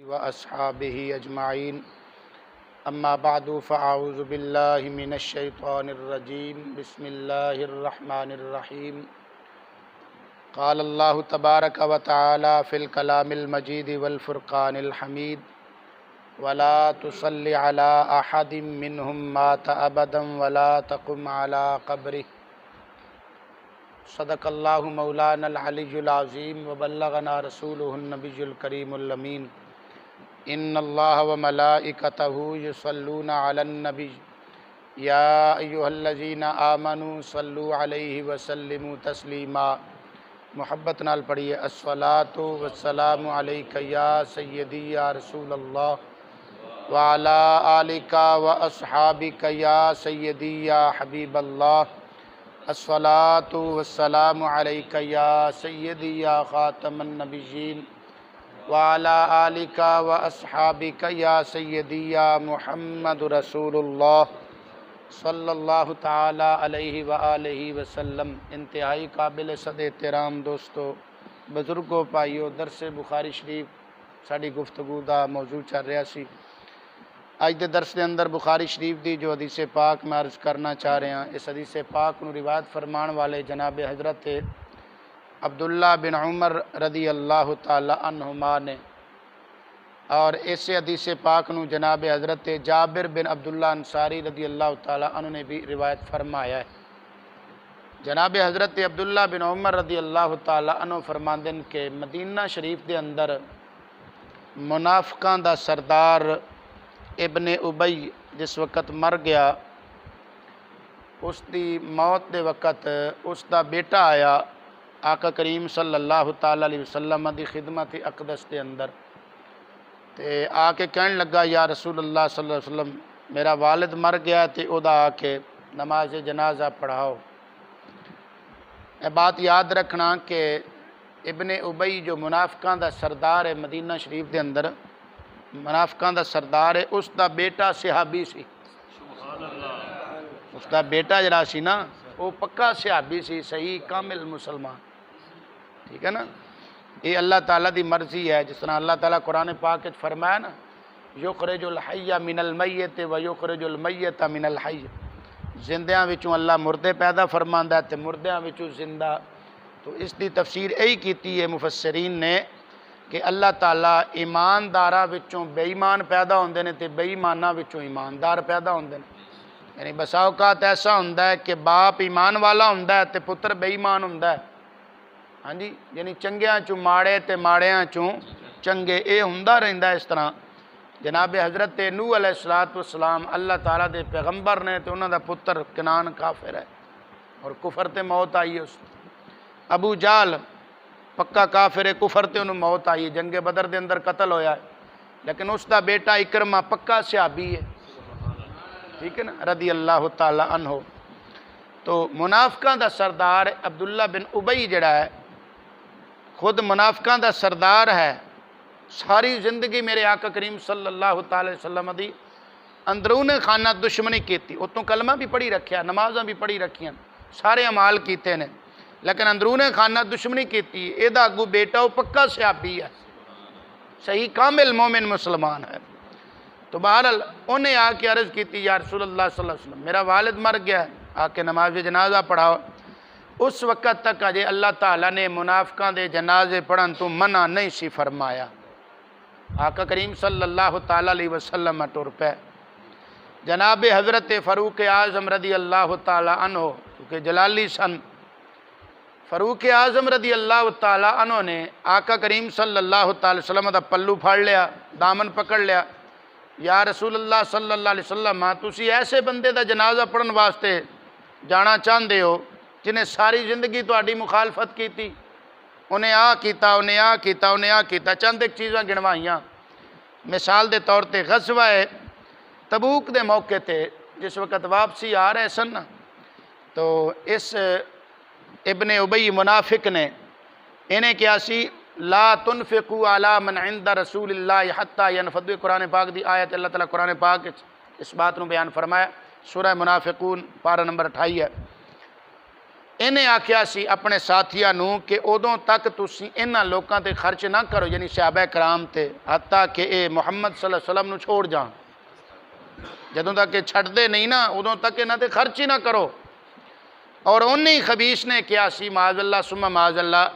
وأصحابه أجمعين أما بعد فأعوذ بالله من الشيطان الرجيم بسم الله الرحمن الرحيم قال الله تبارك وتعالى في الكلام المجيد والفرقان الحميد ولا تصل على أحد منهم مات أبدا ولا تقم على قبره صدق اللہ مولانا العلی العظیم وبلغنا رسولہ النبی الکریم الامین ان اللہ وملائکتہ یصلون علی النبی یا ایہا الذین آمنوا صلوا علیہ وسلموا تسلیما۔ محبت نال پڑھیے الصلاۃ والسلام علیک یا سیدی یا رسول اللہ وعلی آلک واصحابک یا سیدی یا حبیب اللہ الصلاۃ والسلام علیک یا سیدی یا خاتم النبیین وعلی آلک واصحابک یا سیدی یا محمد رسول اللہ صلی اللہ تعالی علیہ وآلہ وسلم۔ انتہائی قابل صد احترام دوستو، بزرگوں، بھائیو، درس بخاری شریف ساڈی گفتگو دا موضوع چل رہا سی۔ اج دے درس دے اندر بخاری شریف دی جو حدیث پاک میں عرض کرنا چاہ رہے ہیں، اس حدیث پاک نو روایت فرمان والے جناب حضرت عبداللہ بن عمر رضی اللہ تعالی عنہما نے، اور اس حدیث پاک نو جناب حضرت جابر بن عبداللہ انصاری رضی اللہ تعالی عنہ نے بھی روایت فرمایا ہے۔ جناب حضرت عبداللہ بن عمر رضی اللہ تعالی عنہ فرماندے ہیں کہ مدینہ شریف دے اندر منافقاں دا سردار ابن ابی جس وقت مر گیا، اس دی موت دے وقت اس دا بیٹا آیا آقا کریم صلی اللہ تعالی علیہ وسلم دی خدمت اقدس دے اندر، تے آ کے کہنے لگا یا رسول اللہ صلی اللہ علیہ وسلم میرا والد مر گیا تے او دا آ کے نماز جنازہ پڑھاؤ۔ اے بات یاد رکھنا کہ ابن ابی جو منافقاں دا سردار ہے مدینہ شریف دے اندر، منافقاں دا سردار ہے، اس دا بیٹا صحابی سی، اس دا بیٹا جڑا سی نا وہ پکا صحابی سی، صحیح کامل مسلمان، ٹھیک ہے نا۔ یہ اللہ تعالیٰ دی مرضی ہے، جس طرح اللہ تعالیٰ قرآن پاک وچ فرمایا نا یخرج الحی من المیت و یخرج المیت من الحی، زندیاں وچوں اللہ مردے پیدا فرماندا ہے تے مردیاں وچوں زندہ۔ تو اس دی تفسیر یہی کیتی ہے مفسرین نے کہ اللہ تعالیٰ ایمانداراں وچوں بے ایمان پیدا ہوندے نے تے بے ایماناں وچوں ایماندار پیدا ہوندے نے۔ یعنی بسا اوقات ایسا ہوندا ہے کہ باپ ایمان والا ہوندا ہے تے پتر بے ایمان ہوندا ہے، ہاں جی، یعنی چنگیاں چوں ماڑے تے ماڑیاں چوں چنگے، اے ہوندا رہندا ہے اس طرح۔ جناب حضرت نوح علیہ السلام اللہ تعالیٰ دے پیغمبر نے تے انہاں دا پتر کنان کافر ہے اور کفر تے موت آئی اس۔ ابو جہل پکا کافر ہے، کفر تے انہوں موت آئی، جنگ بدر دے اندر قتل ہویا ہے، لیکن اس دا بیٹا اکرمہ پکا صحابی ہے، ٹھیک ہے نا، رضی اللہ تعالی عنہ۔ تو منافقاں دا سردار عبداللہ بن ابی جڑا ہے خود منافقاں دا سردار ہے، ساری زندگی میرے آقا کریم صلی اللہ تعالی وسلم دی اندرون خانہ دشمنی کیتی، اتوں کلمہ بھی پڑھی رکھیا، نمازاں بھی پڑھی رکھیاں، سارے عمال کیتے نے، لیکن اندرون خانہ دشمنی کیتی۔ اے دا اگو بیٹا وہ پکا صحابی ہے، صحیح کامل مومن مسلمان ہے۔ تو بہرحال انہیں آ کے عرض کیتی یا رسول اللہ صلی اللہ علیہ وسلم میرا والد مر گیا ہے، آ کے نماز جنازہ پڑھاؤ۔ اس وقت تک اجے اللہ تعالیٰ نے منافقاں دے جنازے پڑھن تو منع نہیں سی فرمایا۔ آقا کریم صلی اللہ تعالیٰ علیہ وسلم ٹر پے۔ جناب حضرت فاروق اعظم رضی اللہ تعالیٰ عنہ کیونکہ جلالی سن، فاروق اعظم رضی اللہ تعالیٰ عنہ نے آقا کریم صلی اللہ تعالی وسلم دا پلو پھاڑ لیا، دامن پکڑ لیا، یا رسول اللہ صلی اللہ علیہ وسلم تسی ایسے بندے دا جنازہ پڑھن واسطے جانا چاہندے ہو جنہیں ساری زندگی تہاڈی مخالفت کیتی، انہیں آ کیتا، انہیں آ کیتا، انہیں آ کیتا، چند ایک چیزاں گنوائیاں۔ مثال دے طور تے غزوہ تبوک دے موقع تے جس وقت واپسی آ رہے سن نا، تو اس ابن ابی منافق نے انہیں کیا سی لا تنفقوا علی من عند رسول اللہ حتی ینفضوا، قرآن پاک دی آیت اللہ تعالیٰ قرآن پاک اس بات نو بیان فرمایا، سورہ منافقون پارہ نمبر 28 ہے۔ انہیں آکھیا سی اپنے ساتھیاں نو کہ ادوں تک تسی انہاں لوکاں تے خرچ نہ کرو، یعنی صحابہ کرام تے، حتیٰ کہ اے محمد صلی اللہ علیہ وسلم نو چھوڑ جان، جدوں تک کہ چھڑ دے نہیں نا ادوں تک انہاں تے خرچ ہی نہ کرو۔ اور انہی خبیث نے کیا سی معاذ اللہ ثم معاذ اللہ،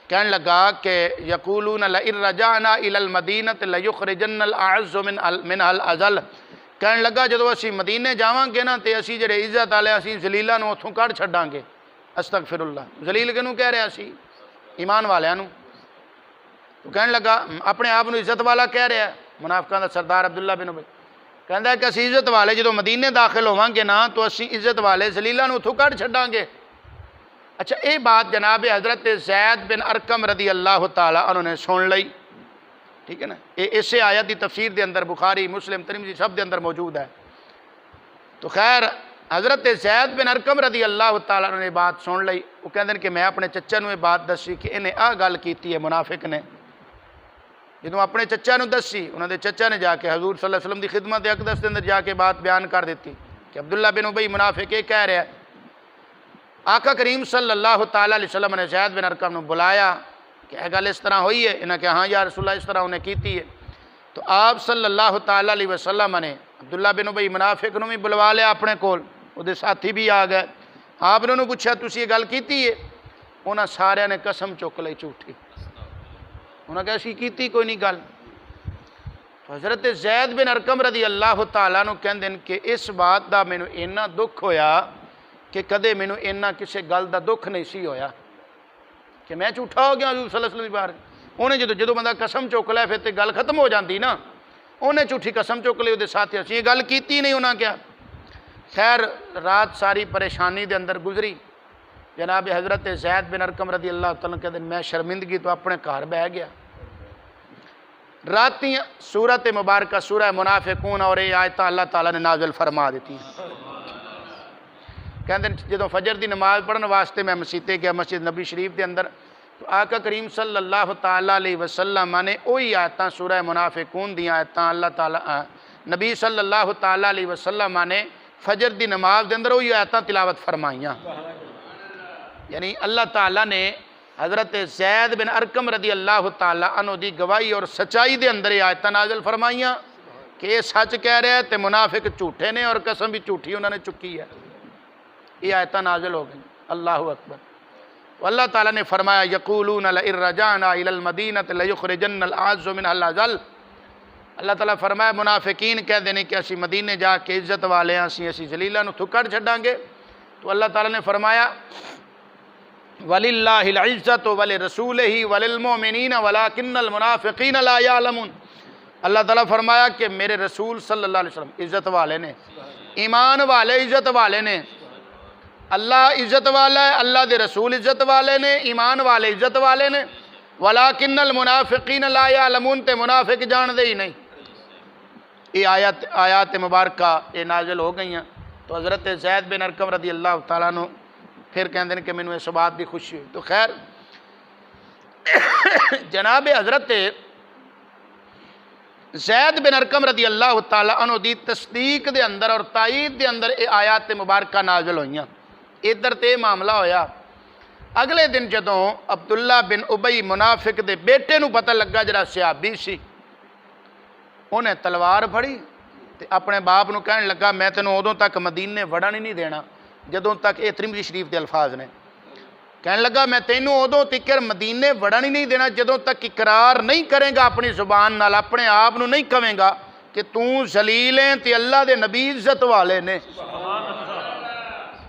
کہنے لگا کہ یقولون لئن رجعنا الی المدینۃ لیخرجن الاعز منها الاذل، کہنے لگا جدو اسی مدینے جاواں گے نا تے اسی جڑے عزت والے اسی ذلیلاں نو اتھوں کڈ چھڈاں گے۔ استغفر اللہ، ذلیل کنوں کہہ رہا سی؟ ایمان والیاں نو۔ تو کہنے لگا اپنے آپ نو عزت والا کہہ رہا ہے، منافقاں دا سردار عبداللہ بن ابی کہندا ہے کہ اسی عزت والے جدو مدینے داخل ہوواں گے نا تو اسی عزت والے ذلیلاں نو اتھوں کڈ چھڈاں گے۔ اچھا اے بات جناب حضرت زید بن ارقم رضی اللہ تعالی عنہ نے سن لئی، ٹھیک ہے نا، اسے آیت دی تفسیر دے اندر بخاری مسلم ترمذی سب دے اندر موجود ہے۔ تو خیر حضرت زید بن ارقم رضی اللہ تعالیٰ عنہ نے بات سن لئی، وہ کہندے کہ میں اپنے چچا نو یہ بات دسی کہ انہیں آ گل کیتی ہے منافق نے۔ جدوں اپنے چچا نو دسی، انہوں نے چچا نے جا کے حضور صلی اللہ علیہ وسلم دی خدمت اقدس دے اندر جا کے بات بیان کر دیتی کہ عبداللہ بن ابی منافق یہ کہہ رہا ہے۔ آقا کریم صلی اللہ تعالیٰ علیہ وسلم نے زید بن ارقم نو بلایا کہ اے گل اس طرح ہوئی ہے؟ انہاں کہ ہاں یا رسول اللہ اس طرح انہیں کیتی ہے۔ تو آپ صلی اللہ تعالیٰ علیہ وسلم نے عبداللہ بن ابی منافق نو بھی بلوا لیا اپنے کول، وہ دے ساتھی بھی آ گئے۔ آپ نے انہوں پوچھا تسی یہ گل کیتی ہے؟ انہاں سارے نے قسم چک لئی جھوٹی، انہاں کہا اسی کیتی کوئی نہیں گل۔ تو حضرت زید بن ارقم رضی اللہ تعالیٰ نو کہندے کہ اس بات دا مینوں اینا دکھ ہویا کہ کدے مینوں اینا کسے گل دا دکھ نہیں سی ہویا کہ میں جھوٹا ہو گیا حضور صلی اللہ علیہ وسلم دی بار۔ انہیں جدو بندہ قسم چک لے پھر تے گل ختم ہو جاندی نا، انہیں جھوٹی قسم چک لئی وہ ساتھی اسی یہ گل کیتی نہیں انہاں کیا۔ خیر رات ساری پریشانی دے اندر گزری، جناب حضرت زید بن ارقم رضی اللہ تعالیٰ کہتے ہیں میں شرمندگی تو اپنے گھر بہ گیا۔ راتی سورت مبارکہ سورہ منافقون اور یہ آیتاں اللہ تعالیٰ نے نازل فرما دیتی ہیں۔ کہتے ہیں جدوں فجر دی نماز پڑھن واسطے میں مسیتے گیا مسجد نبی شریف دے اندر، تو آقا کریم صلی اللہ تعالیٰ علیہ وسلم نے وہی آیتاں سورہ منافقون دی آیتاں اللہ تعالیٰ نبی صلی اللہ تعالیٰ علیہ وسلم نے فجر دی نماز دے اندر وہی آیتاں تلاوت فرمائیاں۔ یعنی اللہ تعالیٰ نے حضرت زید بن ارقم رضی اللہ تعالیٰ عنہ دی گواہی اور سچائی دے اندر یہ آیتاں نازل فرمائیاں کہ یہ سچ کہہ رہے ہیں تے منافق جھوٹے نے اور قسم بھی جھوٹی انہوں نے چکی ہے۔ یہ آیتاں نازل ہو گئیں، اللہ اکبر۔ اللہ تعالیٰ نے فرمایا یقولون لئن رجعنا الی المدینۃ لیخرجن الاعز منها الاذل۔ اللہ تعالیٰ فرمایا منافقین کہہ دینے کہ اسی مدینے جا کے عزت والے ہیں اسی ذلیلاں نو تھکڑ چھڈاں گے۔ تو اللہ تعالیٰ نے فرمایا وَلِلَّهِ الْعِزَّةُ وَلِرَسُولِهِ وَلِلْمُؤْمِنِينَ وَلَكِنَّ الْمُنَافِقِينَ لَا يَعْلَمُونَ۔ اللہ تعالیٰ فرمایا کہ میرے رسول صلی اللہ علیہ وسلم عزت والے نے، ایمان والے عزت والے نے، اللہ عزت والا ہے، اللہ دے رسول عزت والے نے، ایمان والے عزت والے نے، وَلَكِنَّ الْمُنَافِقِينَ لَا يَعْلَمُونَ تے منافق جان دے ہی نہیں۔ یہ آیات مبارکہ یہ نازل ہو گئی ہیں۔ تو حضرت زید بن ارقم رضی اللہ تعالیٰ عنہ پھر کہندے ہیں کہ میں نے اس بات دی خوشی ہوئی۔ تو خیر جناب حضرت زید بن ارقم رضی اللہ تعالیٰ عنہ دی تصدیق دے اندر اور تائید دے اندر یہ آیات مبارکہ نازل ہوئیاں۔ ادھر تے معاملہ ہویا، اگلے دن جدوں عبداللہ بن ابی منافق دے بیٹے نو پتہ لگا جڑا صحابی سی، انہیں تلوار پھڑی تے اپنے باپ نو کہنے لگا میں تینوں ادوں تک مدینے وڑن ہی نہیں دینا جدوں تک یہ ترمذی شریف دے الفاظ نے، کہنے لگا میں تینوں ادوں تکر مدینے وڑن ہی نہیں دینا جدوں تک اقرار نہیں کریں گا اپنی زبان نال، اپنے آپ نو نہیں کہیں گا کہ توں ذلیل ہیں تے اللہ دے نبی عزت والے نے۔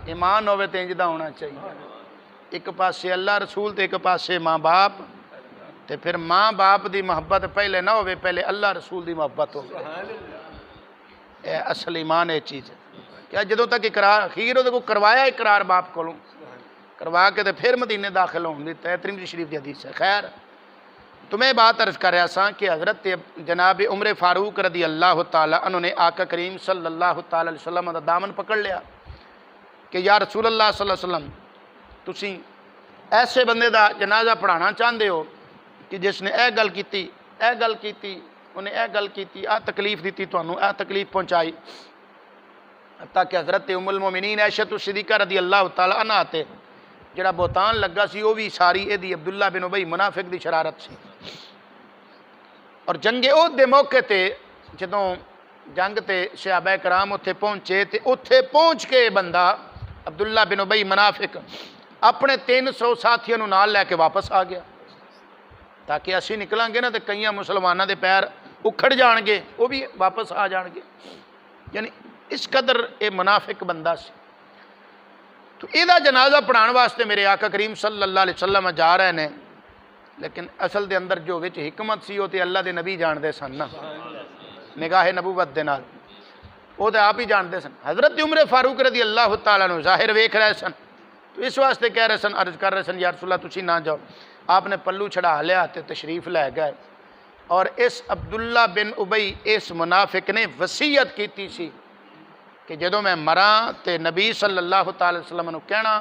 ایمان ہوئے تے انج دا ہونا چاہیے، ایک پاسے اللہ رسول تے ایک پاسے ماں باپ، تے پھر ماں باپ دی محبت پہلے نہ ہوئے، پہلے اللہ رسول دی محبت ہوئے۔ اے اصل ایمان ہے چیز ہے کیا جدوں تک اقرار اخیر وہ کروایا اقرار باپ کو کروا کے تے پھر مدینے داخل ہوں دیتا ہے، ترمذی شریف دی حدیث ہے۔ خیر تمہیں بات عرض کر رہا ساں کہ حضرت جناب عمر فاروق رضی اللہ تعالیٰ عنہ نے آقا کریم صلی اللہ تعالیٰ علیہ وسلم دا دامن پکڑ لیا کہ یا رسول اللہ صلی اللہ علیہ وسلم تسی ایسے بندے دا جنازہ پڑھانا چاہندے ہو کہ جس نے اے گل کیتی انہیں اے گل کیتی تکلیف دیتی تانوں تکلیف پہنچائی، تاکہ حضرت ام المومنین عائشہ صدیقہ رضی اللہ تعالیٰ عنہ تے جڑا بہتان لگا سی وہ بھی ساری یہ عبداللہ بن ابی منافق دی شرارت سی۔ اور جنگ احد دے موقع تے جدوں جنگ تے صحابہ کرام اتھے پہنچے تے اتھے پہنچ کے بندہ عبداللہ بن ابی منافق اپنے 300 ساتھیوں نو نال لے کے واپس آ گیا تاکہ اسی نکلاں گے نا تے کئیاں مسلماناں دے پیر اکھڑ جان گے وہ بھی واپس آ جان گے، یعنی اس قدر اے منافق بندہ سی۔ تو ایدہ جنازہ پڑھان واسطے میرے آقا کریم صلی اللہ علیہ وسلم جا رہے ہیں، لیکن اصل دے اندر جو وچ حکمت سی وہ تے اللہ دے نبی جان دے سن نا، نگاہ نبوت دے نال وہ تے آپ ہی جان دے سن۔ حضرت عمر فاروق رضی اللہ تعالیٰ عنہ ظاہر ویکھ رہے سن، تو اس واسطے کہہ رہے سن، عرض کر رہے سن یا رسول اللہ تسی نہ جاؤ، آپ نے پلو چھڑا لیا تے تشریف لے گئے۔ اور اس عبداللہ بن ابی اس منافق نے وصیت کیتی سی کہ جدوں میں مراں تے نبی صلی اللہ تعالی وسلم نو کہنا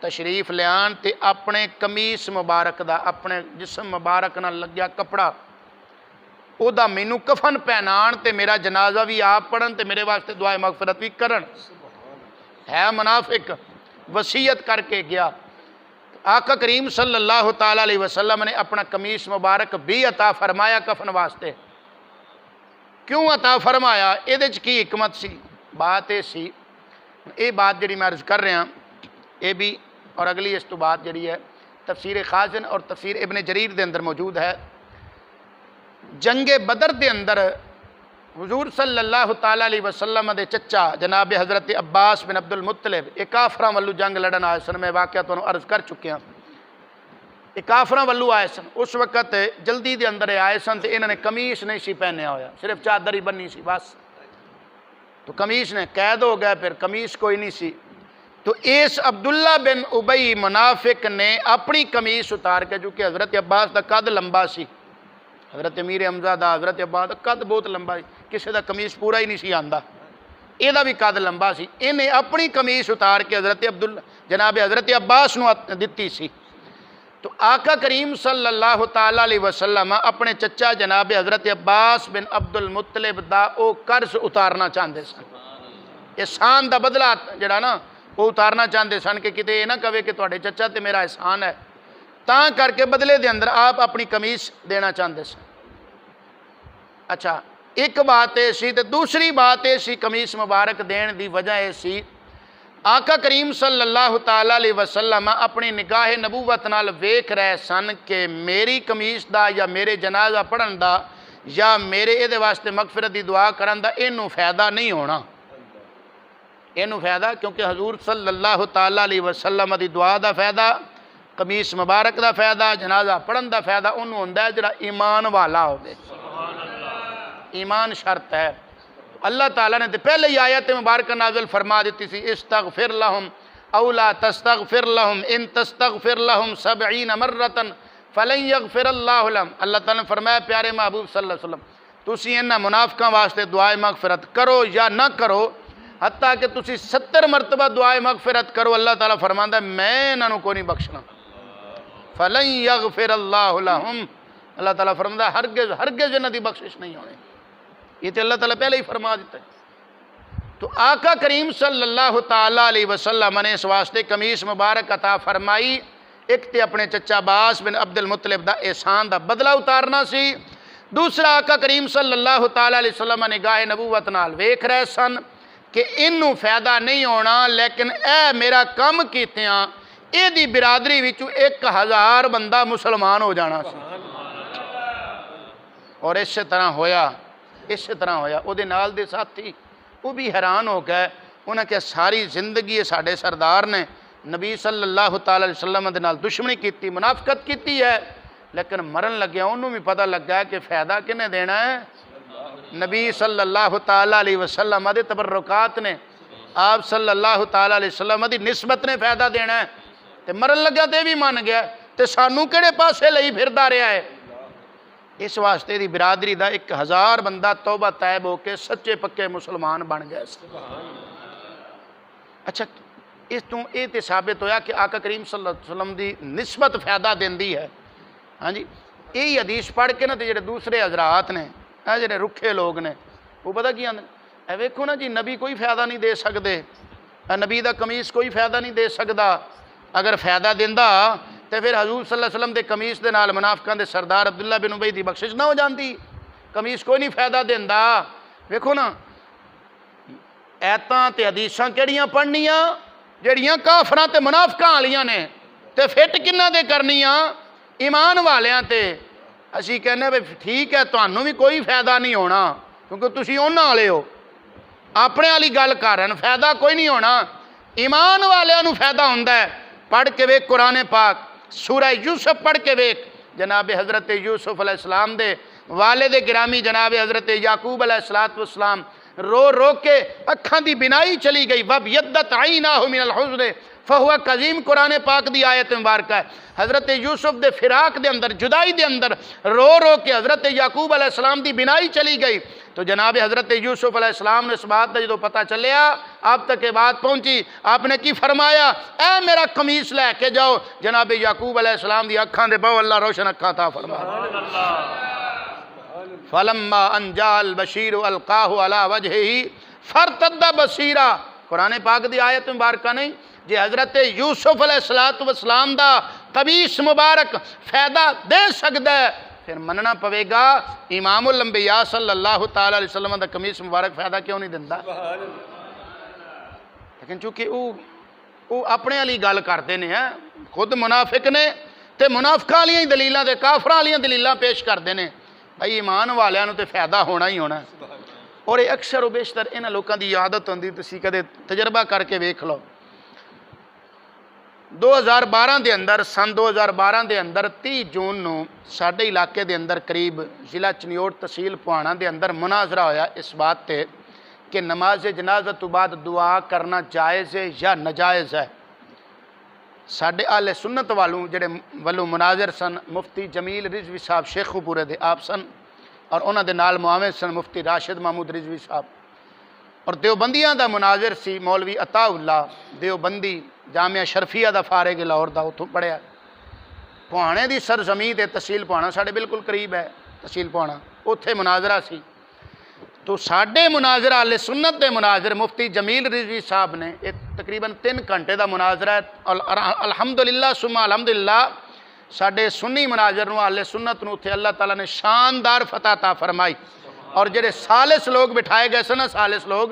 تشریف لیان تے اپنے قمیص مبارک دا اپنے جسم مبارک نہ لگیا کپڑا او دا مینوں کفن پہنان تے میرا جنازہ بھی آپ پڑھن تے میرے واسطے دعائے مغفرت بھی کرن۔ ہے منافق، وصیت کر کے گیا۔ آقا کریم صلی اللہ تعالی علیہ وسلم نے اپنا قمیص مبارک بھی عطا فرمایا کفن واسطے۔ کیوں عطا فرمایا؟ یہ کی حکمت سی؟ بات یہ سی، یہ بات جڑی میں عرض کر رہا یہ بھی، اور اگلی اس تو بات جڑی ہے تفسیر خازن اور تفسیر ابن جریر دے اندر موجود ہے۔ جنگ بدر دے اندر حضور صلی اللہ تعالی علیہ وسلم دے چچا جناب حضرت عباس بن عبد المطلب ایک کافراں والو جنگ لڑن آئے سن، میں واقعہ تو عرض کر چکے ہیں۔ ایک کافراں والو آئے سن، اس وقت جلدی دے اندر آئے سن تے انہوں نے قمیص نہیں سی پہنے ہویا، صرف چادر ہی بننی سی بس، تو قمیص نے قید ہو گئے، پھر قمیص کوئی نہیں سی۔ تو اس عبداللہ بن ابی منافق نے اپنی قمیص اتار کے، جو کہ حضرت عباس دا قد لمبا سی، حضرت امیر حمزہ دا حضرت عباس دا قد بہت لمبا سی، کسی دا قمیص پورا ہی نہیں سی آندا، یہ دا بھی قد لمبا سی، انہیں اپنی قمیص اتار کے حضرت جناب حضرت عباس نو دتی سی۔ تو آقا کریم صلی اللہ تعالی علیہ وسلم اپنے چچا جناب حضرت عباس بن عبد المطلب دا او قرض اتارنا چاہتے سن، احسان دا بدلہ جڑا نا وہ اتارنا چاہتے سن کہ کتے یہ نہ کہے کہ تواڈے چچا تے میرا احسان ہے، تاں کر کے بدلے دے اندر آپ اپنی قمیص دینا چاہتے سن۔ اچھا ایک بات یہ سی، تے دوسری بات یہ سی قمیص مبارک دین دی وجہ یہ سی، آقا کریم صلی اللہ تعالی علیہ وسلم اپنی نگاہ نبوت نال ویکھ رہے سن کہ میری قمیص دا یا میرے جنازہ پڑھن دا یا میرے اے دے واسطے مغفرت دی دعا کرن دا اینوں فائدہ نہیں ہونا، اینوں فائدہ، کیونکہ حضور صلی اللہ تعالی علیہ وسلم دی دعا دا فائدہ، قمیص مبارک دا فائدہ، جنازہ پڑھن دا فائدہ انہوں ہوندا ہے جڑا ایمان والا ہوے۔ ایمان شرط ہے۔ اللہ تعالیٰ نے تو پہلے ہی آیت مبارکہ نازل فرما دیتی سی، استغفر لہم او لا تستغفر لہم ان تستغفر لہم 70 مرۃ فلن یغفر اللہ لہم۔ اللہ تعالیٰ نے فرمایا پیارے محبوب صلی اللہ علیہ وسلم تسی انہاں منافقاں واسطے دعائے مغفرت کرو یا نہ کرو، حتیٰ کہ تسی 70 مرتبہ دعائے مغفرت کرو، اللہ تعالیٰ فرماندا ہے میں انہاں نوں کوئی نہیں بخشنا، فلن یغفر اللہ لہم۔ اللہ تعالیٰ فرماندا ہے ہرگز ہرگز انہاں دی بخشش نہیں ہونی، یہ تو اللہ تعالیٰ پہلے ہی فرما دیتا ہے۔ تو آقا کریم صلی اللہ تعالی علیہ وسلم نے اس واسطے قمیص مبارک عطا فرمائی، ایک تے اپنے چچا عباس بن عبد المطلب دا احسان دا بدلہ اتارنا سی، دوسرا آقا کریم صلی اللہ تعالی علیہ وسلم نگاہ نبوت نال ویکھ رہے سن کہ انہوں فائدہ نہیں ہونا، لیکن اے میرا کم کیتیاں اے دی برادری وچوں 1000 بندہ مسلمان ہو جانا سی۔ اور اس طرح ہویا، اس طرح ہویا۔ او دے نال دے ساتھی وہ بھی حیران ہو گئے، انہاں کہ ساری زندگی ساڈے سردار نے نبی صلی اللہ تعالی علیہ وسلم دے نال دشمنی کیتی، منافقت کیتی ہے، لیکن مرن لگیا انہوں بھی پتہ لگ گیا کہ فائدہ کنے دینا ہے؟ نبی صلی اللہ تعالی علیہ وسلم دے تبرکات نے، آپ صلی اللہ تعالی علیہ وسلم دی نسبت نے فائدہ دینا ہے، تے مرن لگیا تے بھی مان گیا، تے سانوں کیڑے پاسے لئی پھردا رہیا ہے؟ اس واسطے دی برادری دا 1000 بندہ توبہ طائب ہو کے سچے پکے مسلمان بن گئے۔ اچھا اس تو یہ تے ثابت ہویا کہ آقا کریم صلی اللہ علیہ وسلم دی نسبت فائدہ دیندی ہے۔ ہاں جی یہی حدیث پڑھ کے نا تے جڑے دوسرے حضرات نے، جڑے رکھے لوگ نے، وہ پتہ کی آندے اے ویکھو نا جی نبی کوئی فائدہ نہیں دے سکدے، نبی دا قمیص کوئی فائدہ نہیں دے سکدا، اگر فائدہ دیندہ تو پھر حضور صلی اللہ علیہ وسلم دے قمیص دے نال منافقاں دے سردار عبداللہ بن ابی دی بخشش نہ ہو جاندی. قمیص کوئی نہیں فائدہ دیندہ. ویکھو نا ایتاں تے حدیثاں کیڑیاں پڑھنیاں جڑیاں کافراں تے منافقاں والیاں نے تے فٹ کنہ دے کرنیاں ایمان والیاں تے. اسی کہنے بھئی ٹھیک ہے تانوں بھی کوئی فائدہ نہیں ہونا کیونکہ تسی انہاں والے ہو, اپنے والی گل کر رہے ہیں, فائدہ کوئی نہیں ہونا. ایمان والیاں نوں فائدہ ہوندا ہے. پڑھ کے ویکھ قرآن پاک سورہ یوسف پڑھ کے ویکھ, جناب حضرت یوسف علیہ السلام دے والد گرامی جناب حضرت یعقوب علیہ السلام رو رو کے اکھاں دی بینائی چلی گئی. وَبْيَضَّتْ عَيْنَاهُ مِنَ الْحُزْنِ فَهُوَ كَظِيمٌ قرآن پاک دی آیت مبارکہ ہے. حضرت یوسف دے فراق دے اندر, جدائی دے اندر رو رو کے حضرت یعقوب علیہ السلام دی بینائی چلی گئی. تو جناب حضرت یوسف علیہ السلام نے اس بات کا جدو پتہ چلیا, آپ تک یہ بات پہنچی, آپ نے کی فرمایا, اے میرا قمیص لے کے جاؤ. جناب یعقوب علیہ السلام دی اکھاں دے بہو اللہ روشن اکھاں عطا فرمایا. فَلَمَّا أَنْ جَاءَ الْبَشِيرُ أَلْقَاهُ عَلَى وَجْهِهِ فَارْتَدَّ بَصِيرًا. قرآن پاک دی آیت مبارکہ نہیں جی حضرت یوسف علیہ السلام دا قمیص مبارک فائدہ دے سکتا ہے پھر مننا پوے گا امام الانبیاء صلی اللہ تعالی علیہ وسلم دا قمیص مبارک فائدہ کیوں نہیں دندا. لیکن چونکہ وہ اپنے علی گل کرتے ہیں, خود منافق نے تے منافقاں والیاں دلیلاں تے کافراں والیاں دلیلاں پیش کرتے ہیں. بھائی ایمان والیاں نوں تے فائدہ ہونا ہی ہونا. اور یہ اکثر و بیشتر انہاں لوکاں دی عادت ہوندی, تسی کدے تجربہ کر کے ویکھ لو. 2012 دے اندر سن 2012 دے اندر 30 جون نو ساڈے علاقے دے اندر قریب ضلع چنیوٹ تحصیل پوانا دے اندر مناظرہ ہویا اس بات تے کہ نماز جنازہ تو بعد دعا کرنا جائز ہے یا ناجائز ہے. ساڈے اہل سنت والوں مناظر سن مفتی جمیل رضوی صاحب شیخ پورے دے آپ سن, اور انہاں دے نال معاون سن مفتی راشد محمود رضوی صاحب. اور دیوبندیاں دا مناظر سی مولوی عطا اللہ دیوبندی, جامعہ شرفیہ دا فارغ لاہور دا, اتوں پڑھیا. پوانے دی سرزمین تے تحصیل پوانا ساڑھے بالکل قریب ہے تحصیل پوانا, اتھے مناظرہ سی. تو ساڑھے مناظرہ اہل سنت دے مناظر مفتی جمیل رضوی صاحب نے تقریباً 3 گھنٹے دا مناظرہ ہے. الحمدللہ ثم الحمدللہ ساڑھے سنی مناظر نو اہل سنت نو اتھے اللہ تعالیٰ نے شاندار فتح عطا فرمائی. اور جڑے سالس لوگ بٹھائے گئے سن, سالس لوگ,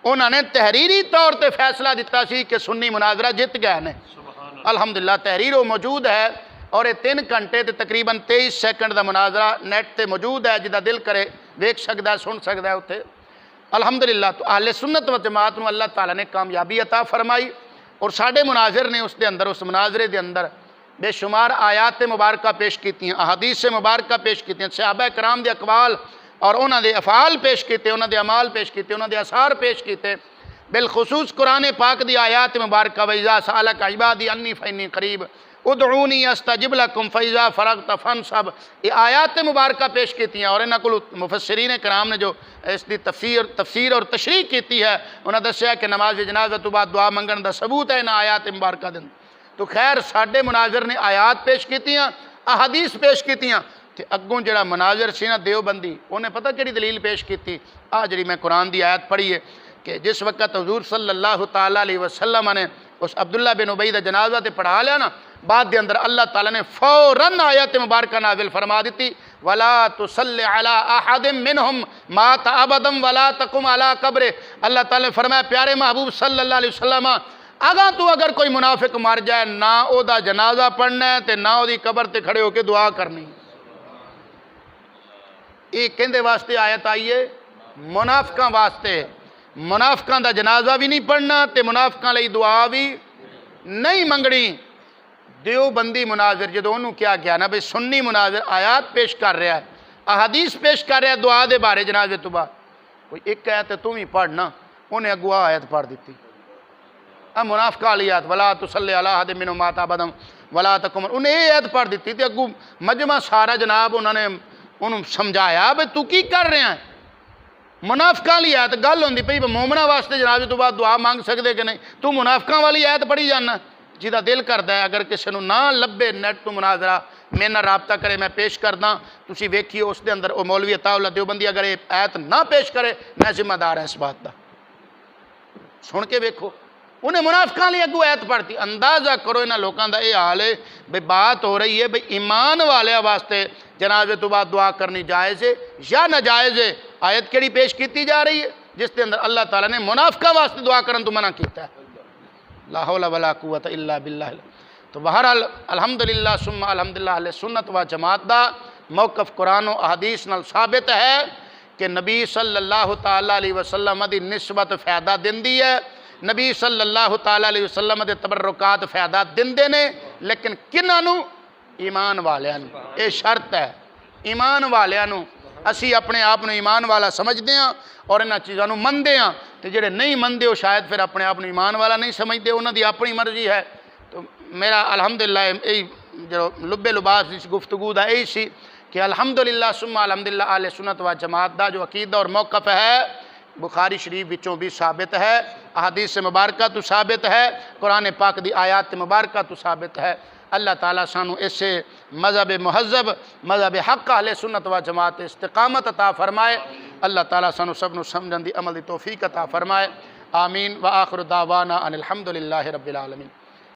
انہوں نے تحریری طور تے فیصلہ دیتا سی کہ سنی مناظرہ جت گئے نے. الحمدللہ تحریر وہ موجود ہے, اور یہ 3 گھنٹے تے تقریباً 23 سیکنڈ دا مناظرہ نیٹ تے موجود ہے, جدا دل کرے ویکھ سکدا ہے سن سکدا ہے اتھے. الحمدللہ تو اہل سنت و جماعت نو اللہ تعالیٰ نے کامیابی عطا فرمائی. اور ساڈے مناظر نے اس دے اندر, اس مناظرے دے اندر بے شمار آیات مبارکہ پیش کیتی ہیں, احادیث مبارکہ پیش کیتی ہیں, صحابہ کرام دے اقوال اور انہاں دے افعال پیش کیتے, انہاں دے اعمال پیش کیتے, انہاں دے آثار پیش کیتے. بالخصوص قرآن پاک دی آیات مبارکہ وَإِذَا سَأَلَكَ عِبَادِي عَنِّي فَإِنِّي قَرِيبٌ ادعونی استجب لکم فَإِذَا فَرَغْتَ فَانْصَبْ. یہ آیات مبارکہ پیش کیتی ہیں, اور انہاں کو مفسرین کرام نے جو اس دی تفسیر اور تشریح کیتی ہے, انہاں دسیا کہ نماز جنازہ تو بعد دعا منگن دا ثبوت ہے انہاں آیات مبارکہ دن. تو خیر ساڈے مناظر نے آیات پیش کیتی ہیں, احادیث پیش کیتی ہیں. تے اگوں جڑا مناظر سی نا دیوبندی, انہیں پتہ کیڑی دلیل پیش کیتی, جڑی میں قرآن دی آیت پڑھی ہے کہ جس وقت حضور صلی اللہ تعالیٰ علیہ وسلم نے اس عبداللہ بن ابی دا جنازہ تے پڑھا لیا نا, بعد دے اندر اللہ تعالیٰ نے فوراً آیت مبارکہ نازل فرما دیتی, وَلَا تُصَلِّ عَلَىٰ أَحَدٍ مِّنْهُمْ مَاتَ أَبَدًا وَلَا تَقُمْ عَلَىٰ قَبْرِهِ. اللہ تعالیٰ نے فرمایا پیارے محبوب صلی اللہ علیہ وسلم, اگر کوئی منافق مر جائے نہ او دا جنازہ پڑھنا ہے تے نہ او دی قبر تے کھڑے ہو کے دعا کرنی. یہ کہندے واسطے آیت آئی ہے منافقاں واسطے, منافقاں دا جنازہ بھی نہیں پڑھنا تے منافقاں لئی دعا بھی نہیں منگنی. دیوبندی مناظر جدوں انہوں کیا گیا نا بھئی سنی مناظر آیات پیش کر رہا ہے, احادیث پیش کر رہا ہے دعا دے بارے جنازے تو بعد, کوئی ایک آیت تم ہی پڑھنا, انہیں اگوا آیت پڑھ دیتی. اب منافقہ والی آیت وَلَا تُصَلِّ عَلَىٰ أَحَدٍ مِّنْهُمْ مَاتَ أَبَدًا وَلَا تَقُمْ, انہیں یہ آیت پڑھ دیتی تھی. اگو مجمع سارا جناب انہوں نے انہوں سمجھایا بھئی تو کی کر رہے ہیں, منافقاں والی آیت گل ہوندی پئی مومناں واسطے جنازے تو بعد دعا مانگ سکدے کہ نہیں, تو منافقاں والی آیت پڑھی جانا. جہاں دل کردا ہے اگر کسی نہ لبے نیٹ تو مناظرہ میرے نال رابطہ کرے, میں پیش کردا, تسی ویکھیے اس دے اندر او مولوی عطا اللہ دیوبندی اگر یہ آیت نہ پیش کرے میں ذمہ دار ہوں اس بات دا, سن کے ویکھو. انہیں منافقان لی اگو ایت پڑھتی اندازہ کرو انہاں لوکاں دا اے حال ہے بھئی بات ہو رہی ہے بھئی ایمان والے واسطے جنازے تو بعد دعا کرنی جائز ہے یا ناجائز ہے آیت کیڑی پیش کیتی جا رہی ہے جس کے اندر اللہ تعالیٰ نے منافقہ واسطے دعا کرن تو منع کیتا ہے لا حول ولا قوت الا باللہ تو بہرحال الحمدللہ ثم الحمدللہ اہل سنت و جماعت دا موقف قرآن و احادیث نال ثابت ہے کہ نبی صلی اللہ تعالیٰ علیہ وسلم دی نسبت فائدہ دن دی ہے نبی صلی اللہ تعالیٰ علیہ وسلم دے تبرکات فائدہ دن دینے لیکن کنانو ایمان والیانو اے شرط ہے ایمان والیانو اسی اپنے آپ نے ایمان والا سمجھ دیاں اور انہاں چیزانو من دیاں تو جڑے نہیں من دے ہو شاید پھر اپنے آپ نے ایمان والا نہیں سمجھ دے انہاں دی اپنی مرضی ہے تو میرا الحمدللہ ای جو لب لباس اس گفتگو دا ای سی کہ الحمدللہ ثم الحمدللہ اہل سنت و جماعت دا جو عقیدہ اور موقف ہے بخاری شریف وچوں بھی ثابت ہے احادیث مبارکہ تو ثابت ہے قرآن پاک دی آیات مبارکہ تو ثابت ہے اللہ تعالیٰ سانو اسے مذہب مہذب مذہب حق اہل سنت و جماعت استقامت عطا فرمائے اللہ تعالیٰ سانو سب نو سمجھن دی عمل دی توفیق عطا فرمائے آمین وآخر دعوانا ان الحمدللہ رب العالمین